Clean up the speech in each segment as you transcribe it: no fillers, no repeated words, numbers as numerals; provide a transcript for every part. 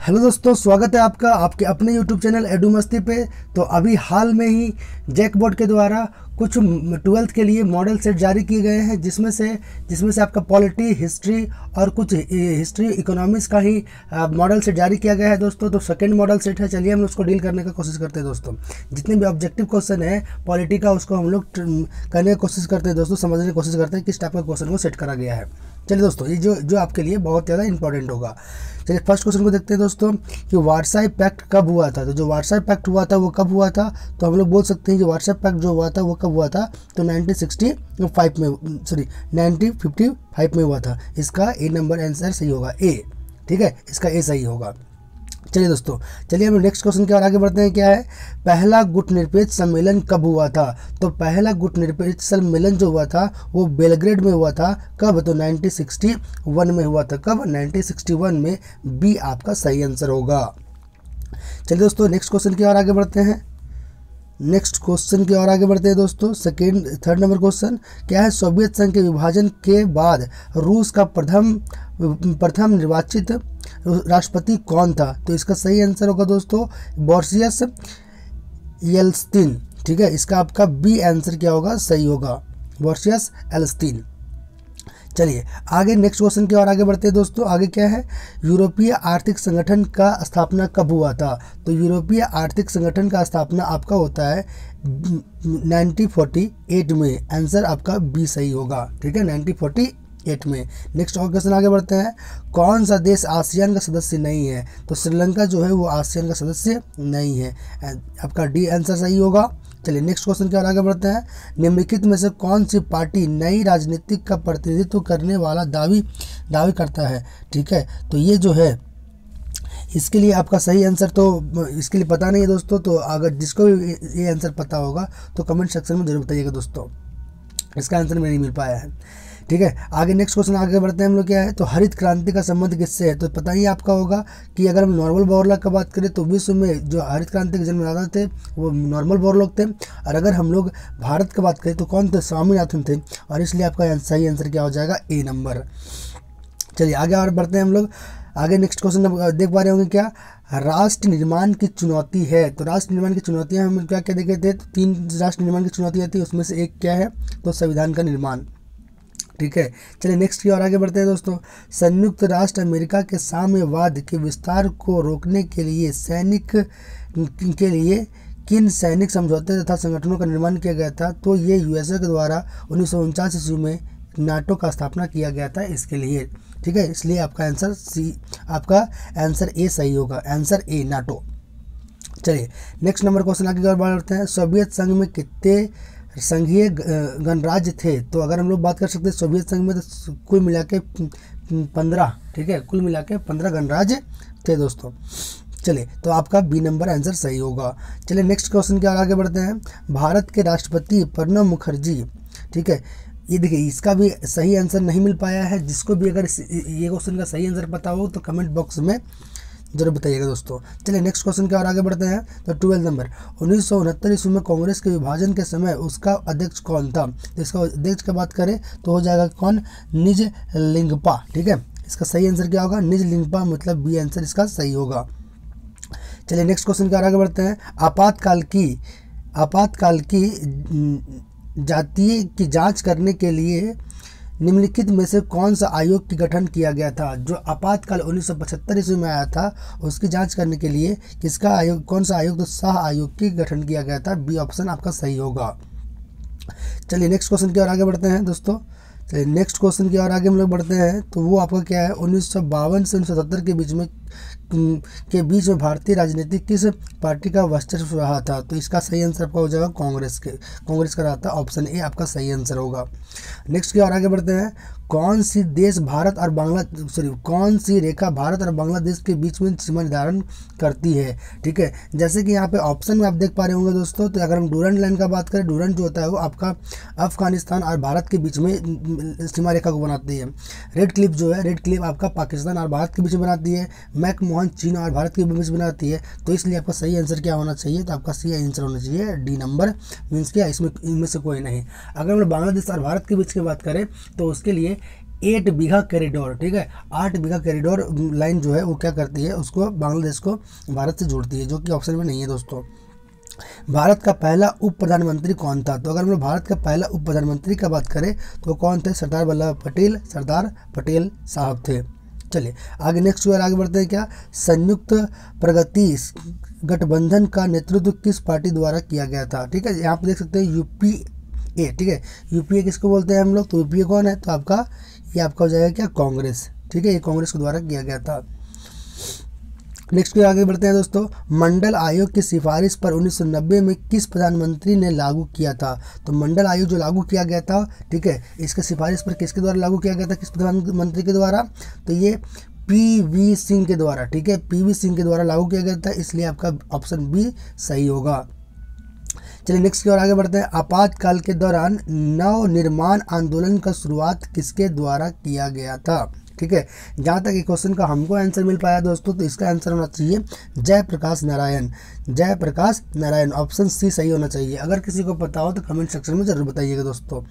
Hello दोस्तों, स्वागत है आपका आपके अपने यूट्यूब चैनल एडू मस्ती पे। तो अभी हाल में ही जैकबोर्ड के द्वारा कुछ 12th के लिए मॉडल सेट जारी किए गए हैं, जिसमें से आपका पॉलिटी, हिस्ट्री और कुछ हिस्ट्री इकोनॉमिक्स का ही मॉडल सेट जारी किया गया है दोस्तों। तो सेकंड मॉडल सेट है, चलिए हम उसको डील करने का कोशिश करते हैं दोस्तों। जितने भी ऑब्जेक्टिव क्वेश्चन है पॉलिटी का, उसको हम लोग करने की कोशिश करते हैं दोस्तों, समझने की कोशिश करते हैं किस टाइप का क्वेश्चन को सेट करा गया है। चलिए दोस्तों, ये जो आपके लिए बहुत ज़्यादा इंपॉर्टेंट होगा। चलिए फर्स्ट क्वेश्चन को देखते हैं दोस्तों कि वार्साई पैक्ट कब हुआ था। तो जो वार्साई पैक्ट हुआ था वो कब हुआ था, तो हम लोग बोल सकते हैं कि वार्साई पैक्ट जो हुआ था वो कब हुआ था, तो 1955 में हुआ था। इसका ए नंबर आंसर सही होगा, ए। ठीक है, इसका ए सही होगा। चलिए दोस्तों, चलिए हम नेक्स्ट क्वेश्चन की ओर आगे बढ़ते हैं। क्या है, पहला गुटनिरपेक्ष सम्मेलन कब हुआ था। तो पहला गुटनिरपेक्ष सम्मेलन जो हुआ था वो बेलग्रेड में हुआ था। कब, तो 1961 में हुआ था। कब, 1961 में। बी आपका सही आंसर होगा। चलिए दोस्तों, नेक्स्ट क्वेश्चन की ओर आगे बढ़ते हैं। दोस्तों थर्ड नंबर क्वेश्चन क्या है, सोवियत संघ के विभाजन के बाद रूस का प्रथम निर्वाचित राष्ट्रपति कौन था। तो इसका सही आंसर होगा दोस्तों बोरिस येल्त्सिन। ठीक है, इसका आपका बी आंसर क्या होगा, सही होगा, बोरिस येल्त्सिन। चलिए आगे नेक्स्ट क्वेश्चन की ओर आगे बढ़ते हैं दोस्तों। आगे क्या है, यूरोपीय आर्थिक संगठन का स्थापना कब हुआ था। तो यूरोपीय आर्थिक संगठन का स्थापना आपका होता है 1948 में। आंसर आपका बी सही होगा। ठीक है, 1948 में। नेक्स्ट क्वेश्चन आगे बढ़ते हैं। कौन सा देश आसियान का सदस्य नहीं है। तो श्रीलंका जो है वो आसियान का सदस्य नहीं है। आपका डी आंसर सही होगा। चलिए नेक्स्ट क्वेश्चन की ओर आगे बढ़ते हैं। निम्नलिखित में से कौन सी पार्टी नई राजनीतिक का प्रतिनिधित्व करने वाला दावी करता है। ठीक है, तो ये जो है इसके लिए आपका सही आंसर तो इसके लिए पता नहीं है दोस्तों। तो अगर जिसको भी ये आंसर पता होगा तो कमेंट सेक्शन में जरूर बताइएगा दोस्तों, इसका आंसर नहीं मिल पाया है। ठीक है, आगे नेक्स्ट क्वेश्चन आगे बढ़ते हैं हम लोग। क्या है, तो हरित क्रांति का संबंध किससे है। तो पता ही आपका होगा कि अगर हम नॉर्मल बोरलॉग की बात करें तो विश्व में जो हरित क्रांति के जन्मदाता थे वो नॉर्मल बोरलॉग थे। और अगर हम लोग भारत की बात करें तो कौन थे, स्वामीनाथन थे। और इसलिए आपका सही आंसर क्या हो जाएगा, ए नंबर। चलिए आगे और बढ़ते हैं हम लोग। आगे नेक्स्ट क्वेश्चन देख पा रहे होंगे, क्या राष्ट्र निर्माण की चुनौती है। तो राष्ट्र निर्माण की चुनौतियाँ हम क्या क्या देखे थे, तो 3 राष्ट्र निर्माण की चुनौतियाँ थी, उसमें से एक क्या है, तो संविधान का निर्माण। ठीक है, चलिए नेक्स्ट की ओर आगे बढ़ते हैं दोस्तों। संयुक्त राष्ट्र अमेरिका के साम्यवाद के विस्तार को रोकने के लिए किन सैनिक समझौते तथा संगठनों का निर्माण किया गया था। तो ये यूएसए के द्वारा 1949 ईस्वी में नाटो का स्थापना किया गया था इसके लिए। ठीक है, इसलिए आपका आंसर सी, आपका आंसर ए सही होगा, आंसर ए, नाटो। चलिए नेक्स्ट नंबर क्वेश्चन आगे और बढ़ते हैं। सोवियत संघ में कितने संघीय गणराज्य थे। तो अगर हम लोग बात कर सकते हैं सोवियत संघ में तो कुल मिला के 15। ठीक है, कुल मिला के 15 गणराज्य थे दोस्तों। चलिए, तो आपका बी नंबर आंसर सही होगा। चलिए नेक्स्ट क्वेश्चन के आगे बढ़ते हैं। भारत के राष्ट्रपति प्रणब मुखर्जी। ठीक है, ये देखिए इसका भी सही आंसर नहीं मिल पाया है। जिसको भी अगर ये क्वेश्चन का सही आंसर पता हो तो कमेंट बॉक्स में जरूर बताइएगा दोस्तों। चलिए नेक्स्ट क्वेश्चन के और आगे बढ़ते हैं। तो 12 नंबर 1969 ईस्वी में कांग्रेस के विभाजन के समय उसका अध्यक्ष कौन था। तो इसका अध्यक्ष की बात करें तो हो जाएगा कौन, निज लिंगपा। ठीक है, इसका सही आंसर क्या होगा, निज लिंगपा, मतलब बी आंसर इसका सही होगा। चलिए नेक्स्ट क्वेश्चन के और आगे बढ़ते हैं। आपातकाल की जातीय की जाँच करने के लिए निम्नलिखित में से कौन सा आयोग की गठन किया गया था। जो आपातकाल 1975 ईस्वी में आया था उसकी जांच करने के लिए किसका आयोग, कौन सा आयोग, तो शाह आयोग की गठन किया गया था। बी ऑप्शन आपका सही होगा। चलिए नेक्स्ट क्वेश्चन की ओर आगे बढ़ते हैं दोस्तों। चलिए नेक्स्ट क्वेश्चन की ओर आगे हम लोग बढ़ते हैं। तो वो आपका क्या है, 1952 से 1970 के बीच में भारतीय राजनीति किस पार्टी का वर्चस्व रहा था। तो इसका सही आंसर आपका हो जाएगा कांग्रेस का रहा था। ऑप्शन ए आपका सही आंसर होगा। नेक्स्ट की ओर आगे बढ़ते हैं। कौन सी रेखा भारत और बांग्लादेश के बीच में सीमा निर्धारण करती है। ठीक है, जैसे कि यहाँ पे ऑप्शन में आप देख पा रहे होंगे दोस्तों। तो अगर हम डूरंड लाइन का बात करें, डूरंड जो होता है वो आपका अफगानिस्तान और भारत के बीच में सीमा रेखा को बनाती है। रेड क्लिफ जो है, रेड क्लिफ आपका पाकिस्तान और भारत के बीच में बनाती है। मैकमोहन चीन और भारत के बीच में बनाती है। तो इसलिए आपका सही आंसर क्या होना चाहिए, तो आपका सही आंसर होना चाहिए डी नंबर, मीन्स क्या, इसमें इनमें से कोई नहीं। अगर हम लोग बांग्लादेश और भारत के बीच की बात करें तो उसके लिए 8 बीघा कॉरिडोर, ठीक है, 8 बीघा कॉरिडोर लाइन जो है वो क्या करती है, उसको बांग्लादेश को भारत से जोड़ती है, जो कि ऑप्शन में नहीं है दोस्तों। भारत का पहला उप प्रधानमंत्री कौन था? तो अगर हम लोग भारत का पहला उप प्रधानमंत्री का बात करें तो कौन थे? सरदार वल्लभ पटेल, सरदार पटेल साहब थे। चलिए आगे नेक्स्ट जो है आगे बढ़ते हैं। क्या संयुक्त प्रगति गठबंधन का नेतृत्व किस पार्टी द्वारा किया गया था? ठीक है, यहाँ पे देख सकते हैं यूपीए, ठीक है, यूपीए किसको बोलते हैं हम लोग? तो यूपीए कौन है? तो आपका ये आपका हो जाएगा क्या? कांग्रेस, ठीक है, ये कांग्रेस के द्वारा किया गया था। नेक्स्ट पे आगे बढ़ते हैं दोस्तों। मंडल आयोग की सिफारिश पर 1990 में किस प्रधानमंत्री ने लागू किया था? तो मंडल आयोग जो लागू किया गया था, ठीक है, इसके सिफारिश पर किसके द्वारा लागू किया गया था, किस प्रधानमंत्री के द्वारा? तो ये पीवी सिंह के द्वारा, ठीक है, पीवी सिंह के द्वारा लागू किया गया था, इसलिए आपका ऑप्शन बी सही होगा। चलिए नेक्स्ट की ओर आगे बढ़ते हैं। आपातकाल के दौरान नव निर्माण आंदोलन का शुरुआत किसके द्वारा किया गया था? ठीक है, जहाँ तक ये क्वेश्चन का हमको आंसर मिल पाया दोस्तों, तो इसका आंसर होना चाहिए जयप्रकाश नारायण, जयप्रकाश नारायण, ऑप्शन सी सही होना चाहिए। अगर किसी को पता हो तो कमेंट सेक्शन में जरूर बताइएगा दोस्तों।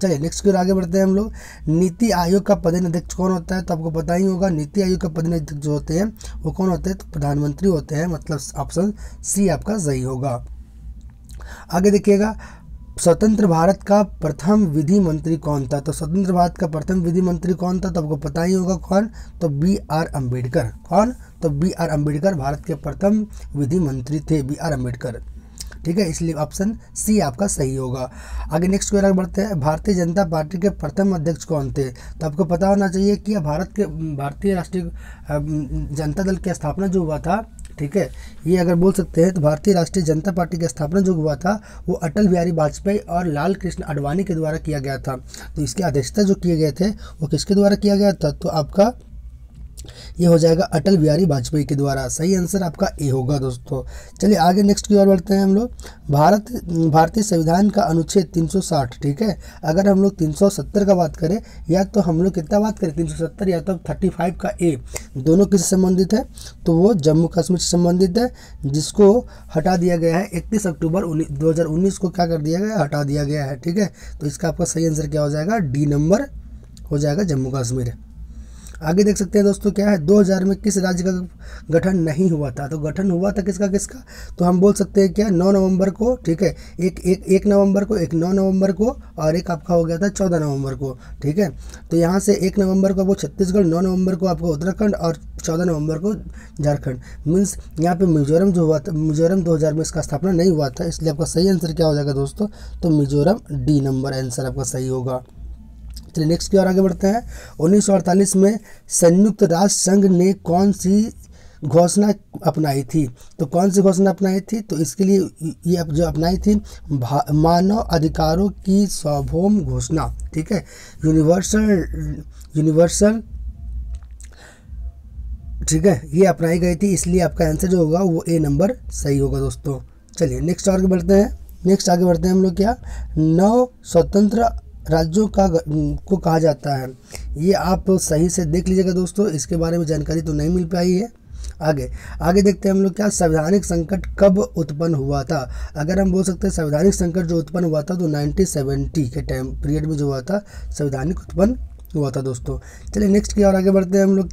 चलिए नेक्स्ट की ओर आगे बढ़ते हैं हम लोग। नीति आयोग का पदेनाध्यक्ष कौन होता है? तो आपको पता ही होगा, नीति आयोग का पदेनाध्यक्ष जो होते हैं वो कौन होते हैं? तो प्रधानमंत्री होते हैं, मतलब ऑप्शन सी आपका सही होगा। आगे देखिएगा, स्वतंत्र भारत का प्रथम विधि मंत्री कौन था? तो स्वतंत्र भारत का प्रथम विधि मंत्री कौन था? तो आपको पता ही होगा कौन? तो बी.आर. अम्बेडकर। कौन? तो बी.आर. अम्बेडकर भारत के प्रथम विधि मंत्री थे, बी.आर. अम्बेडकर, ठीक है, इसलिए ऑप्शन सी आपका सही होगा। आगे नेक्स्ट क्वेश्चन बढ़ते हैं। भारतीय जनता पार्टी के प्रथम अध्यक्ष कौन थे? तो आपको पता होना चाहिए कि भारतीय राष्ट्रीय जनता दल की स्थापना जो हुआ था, ठीक है, ये अगर बोल सकते हैं तो भारतीय राष्ट्रीय जनता पार्टी की स्थापना जो हुआ था वो अटल बिहारी वाजपेयी और लाल कृष्ण आडवाणी के द्वारा किया गया था। तो इसकी अध्यक्षता जो किए गए थे वो किसके द्वारा किया गया था? तो आपका ये हो जाएगा अटल बिहारी वाजपेयी के द्वारा। सही आंसर आपका ए होगा दोस्तों। चलिए आगे नेक्स्ट की ओर बढ़ते हैं हम लोग। भारतीय संविधान का अनुच्छेद 360, ठीक है, अगर हम लोग 370 का बात करें या तो हम लोग कितना बात करें 370 या तो 35 का ए, दोनों किससे संबंधित है? तो वो जम्मू कश्मीर से संबंधित है, जिसको हटा दिया गया है 31 अक्टूबर 2019 को क्या कर दिया गया? हटा दिया गया है, ठीक है। तो इसका आपका सही आंसर क्या हो जाएगा? डी नंबर हो जाएगा, जम्मू कश्मीर। आगे देख सकते हैं दोस्तों क्या है, 2000 में किस राज्य का गठन नहीं हुआ था? तो गठन हुआ था किसका किसका? तो हम बोल सकते हैं क्या, 9 नवंबर को, ठीक है, एक नवंबर को, एक 9 नवंबर को, और एक आपका हो गया था 14 नवंबर को, ठीक है। तो यहाँ से 1 नवंबर को वो छत्तीसगढ़, 9 नवंबर को आपको उत्तराखंड और 14 नवंबर को झारखंड। मीन्स यहाँ पे मिजोरम जो हुआ था, मिजोरम 2000 में इसका स्थापना नहीं हुआ था, इसलिए आपका सही आंसर क्या हो जाएगा दोस्तों? तो मिजोरम, डी नंबर आंसर आपका सही होगा। चलिए नेक्स्ट की ओर आगे बढ़ते हैं। 1948 में संयुक्त राष्ट्र संघ ने कौन सी घोषणा अपनाई थी? तो कौन सी घोषणा अपनाई थी? तो इसके लिए ये जो अपनाई थी मानव अधिकारों की सार्वभौम घोषणा, ठीक है, यूनिवर्सल, ठीक है, ये अपनाई गई थी, इसलिए आपका आंसर जो होगा वो ए नंबर सही होगा दोस्तों। चलिए नेक्स्ट आगे बढ़ते हैं। नेक्स्ट आगे बढ़ते हैं हम लोग क्या, 9 स्वतंत्र राज्यों को कहा जाता है। ये आप सही से देख लीजिएगा दोस्तों, इसके बारे में जानकारी तो नहीं मिल पाई है। आगे देखते हैं हम लोग क्या, संवैधानिक संकट कब उत्पन्न हुआ था? अगर हम बोल सकते हैं संवैधानिक संकट जो उत्पन्न हुआ था तो 1970 के टाइम पीरियड में जो हुआ था संवैधानिक उत्पन्न हुआ था दोस्तों। चलिए नेक्स्ट की ओर आगे बढ़ते हैं हम लोग।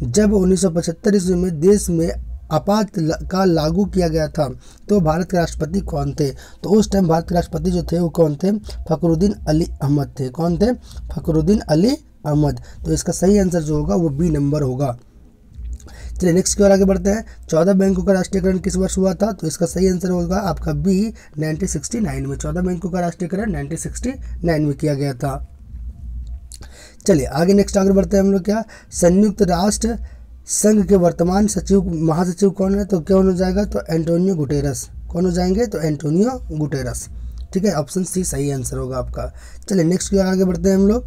जब 1975 ईस्वी में देश में आपातकाल लागू किया गया था तो भारत के राष्ट्रपति कौन थे? तो उस टाइम भारत के राष्ट्रपति जो थे वो कौन थे? फखरुद्दीन अली अहमद थे। कौन थे? फखरुद्दीन अली अहमद। तो इसका सही आंसर जो होगा वो बी नंबर होगा। चलिए नेक्स्ट की ओर आगे बढ़ते हैं। 14 बैंकों का राष्ट्रीयकरण किस वर्ष हुआ था? तो इसका सही आंसर होगा आपका बी 1969 में। 14 बैंकों का राष्ट्रीयकरण 1969 में किया गया था। चलिए आगे नेक्स्ट आगे बढ़ते हैं हम लोग क्या, संयुक्त राष्ट्र संघ के वर्तमान महासचिव कौन है? तो कौन हो जाएगा? तो एंटोनियो गुटेरस। कौन हो जाएंगे? तो एंटोनियो गुटेरस, ठीक है, ऑप्शन सी सही आंसर होगा आपका। चलिए नेक्स्ट की ओर आगे बढ़ते हैं हम लोग।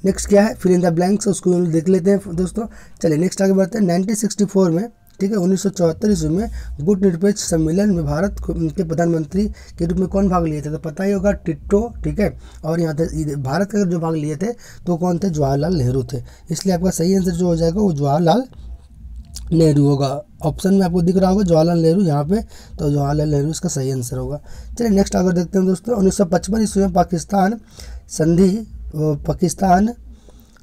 नेक्स्ट क्या है, फिल इन द ब्लैंक्स, उसको देख लेते हैं दोस्तों। चलिए नेक्स्ट आगे बढ़ते हैं। 1964 में, ठीक है, 1974 ईस्वी में गुट निरपेक्ष सम्मेलन में भारत के प्रधानमंत्री के रूप में कौन भाग लिए थे? तो पता ही होगा टिट्टो, ठीक है, और यहाँ थे भारत के जो भाग लिए थे तो कौन थे? जवाहरलाल नेहरू थे। इसलिए आपका सही आंसर जो हो जाएगा वो जवाहरलाल नेहरू होगा। ऑप्शन में आपको दिख रहा होगा जवाहरलाल नेहरू यहाँ पे, तो जवाहरलाल नेहरू इसका सही आंसर होगा। चलिए नेक्स्ट आगे देखते हैं दोस्तों। 1955 ईस्वी में पाकिस्तान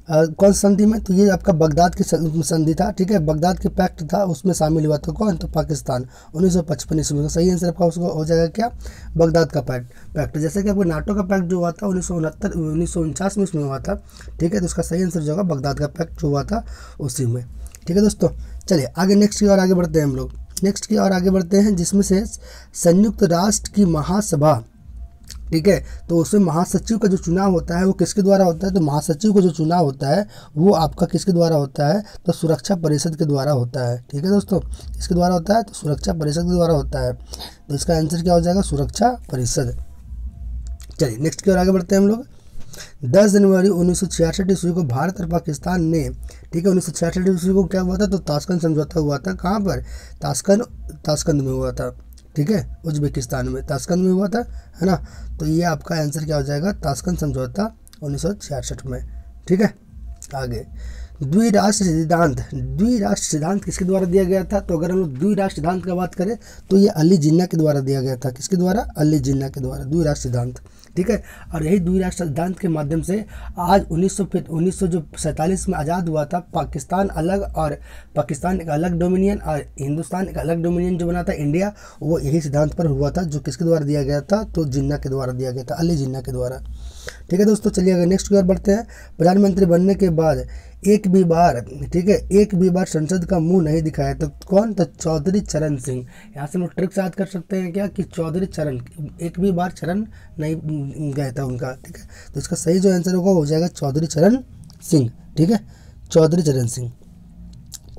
कौन सी संधि में, तो ये आपका बगदाद की संधि था, ठीक है, बगदाद के पैक्ट था, उसमें शामिल हुआ था कौन, तो पाकिस्तान 1955 ईस्वी में। सही आंसर आपका उसको हो जाएगा क्या, बगदाद का पैक्ट। जैसे कि आपको नाटो का पैक्ट जो हुआ था 1949 में उसमें हुआ था, ठीक है, तो उसका सही आंसर जो होगा बगदाद का पैक्ट जो हुआ था उसी में। ठीक है दोस्तों, चलिए आगे नेक्स्ट की ओर आगे बढ़ते हैं हम लोग, नेक्स्ट की ओर आगे बढ़ते हैं, जिसमें से संयुक्त राष्ट्र की महासभा, ठीक है, तो उसमें महासचिव का जो चुनाव होता है वो किसके द्वारा होता है, तो महासचिव का जो चुनाव होता है वो आपका किसके द्वारा होता है, तो सुरक्षा परिषद के द्वारा होता है। ठीक है दोस्तों, किसके द्वारा होता है, तो सुरक्षा परिषद के द्वारा होता है, तो इसका आंसर क्या हो जाएगा, सुरक्षा परिषद। चलिए नेक्स्ट की ओर आगे बढ़ते हैं हम लोग। 10 जनवरी 1966 ईस्वी को भारत और पाकिस्तान ने, ठीक है, 1966 ईस्वी को क्या हुआ था, तो ताशकंद समझौता हुआ था। कहाँ पर, ताशकंद में हुआ था, ठीक है, उज्बेकिस्तान में ताशकंद में हुआ था, है ना। तो ये आपका आंसर क्या हो जाएगा, ताशकंद समझौता 1966 में। ठीक है, आगे द्विराष्ट्र सिद्धांत किसके द्वारा दिया गया था, तो अगर हम लोग द्विराष्ट्र सिद्धांत की बात करें तो ये अली जिन्ना के द्वारा दिया गया था। किसके द्वारा, अली जिन्ना के द्वारा द्विराष्ट्र सिद्धांत। ठीक है, और यही द्विराष्ट्र सिद्धांत के माध्यम से आज 1947 में आज़ाद हुआ था, पाकिस्तान अलग और पाकिस्तान एक अलग डोमिनियन और हिंदुस्तान एक अलग डोमिनियन जो बना था इंडिया, वो यही सिद्धांत पर हुआ था, जो किसके द्वारा दिया गया था, तो जिन्ना के द्वारा दिया गया था, अली जिन्ना के द्वारा। ठीक है दोस्तों, चलिए अगर नेक्स्ट की ओर बढ़ते हैं। प्रधानमंत्री बनने के बाद एक भी बार, ठीक है, एक भी बार संसद का मुंह नहीं दिखाया, तो कौन, तो चौधरी चरण सिंह। यहाँ से हम लोग ट्रिक याद कर सकते हैं क्या, कि चौधरी चरण, एक भी बार चरण नहीं गया था उनका। ठीक है, तो इसका सही जो आंसर होगा हो जाएगा चौधरी चरण सिंह। ठीक है, चौधरी चरण सिंह।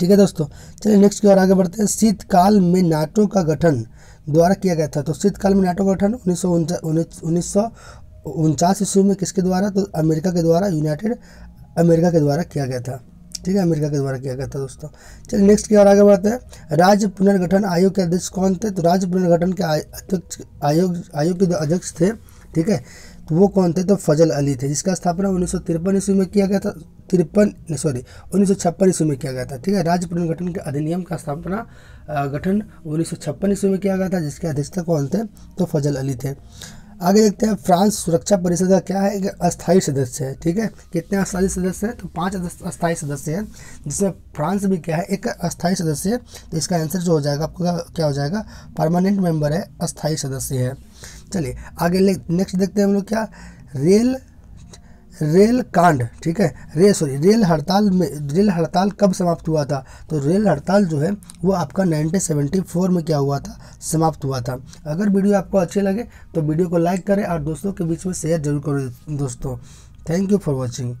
ठीक है दोस्तों, चलिए नेक्स्ट की ओर आगे बढ़ते हैं। शीतकाल में नाटो का गठन द्वारा किया गया था, तो शीतकाल में नाटो का गठन 1949 ईस्वी में किसके द्वारा, तो अमेरिका के द्वारा, यूनाइटेड अमेरिका के द्वारा किया गया था। ठीक है, अमेरिका के द्वारा किया गया था दोस्तों। चलिए नेक्स्ट की ओर आगे बढ़ते हैं। राज्य पुनर्गठन आयोग के अध्यक्ष कौन थे, तो राज्य पुनर्गठन के आयोग के अध्यक्ष थे, ठीक है, तो वो कौन थे, तो फजल अली थे, जिसका स्थापना 1953 ईस्वी में किया गया था, 1956 ईस्वी में किया गया था। ठीक है, राज्य पुनर्गठन के अधिनियम का स्थापना गठन 1956 ईस्वी में किया गया था, जिसके अध्यक्षता कौन थे, तो फजल अली थे। आगे देखते हैं, फ्रांस सुरक्षा परिषद का क्या है, एक अस्थायी सदस्य है। ठीक है, कितने अस्थायी सदस्य हैं, तो 5 अस्थायी सदस्य हैं, जिसमें फ्रांस भी क्या है, एक अस्थायी सदस्य है। तो इसका आंसर जो हो जाएगा आपका क्या हो जाएगा, परमानेंट मेंबर है, अस्थायी सदस्य है। चलिए आगे नेक्स्ट देखते हैं हम लोग क्या, रेल कांड, ठीक है, रेल हड़ताल कब समाप्त हुआ था, तो रेल हड़ताल जो है वो आपका 1974 में क्या हुआ था, समाप्त हुआ था। अगर वीडियो आपको अच्छे लगे तो वीडियो को लाइक करें और दोस्तों के बीच में शेयर जरूर करें दोस्तों। Thank you for watching.